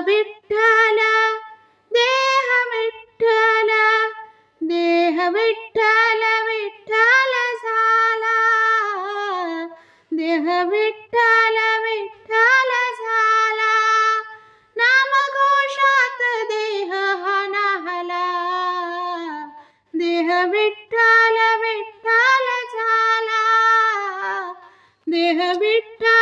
विठ्ठल देह विठ्ठल देह विठ्ठल विठ्ठल झाला देह विठ्ठल विठ्ठल झाला नामघोषात देह हा नाहला देह विठ्ठल विठ्ठल झाला देह विठ्ठल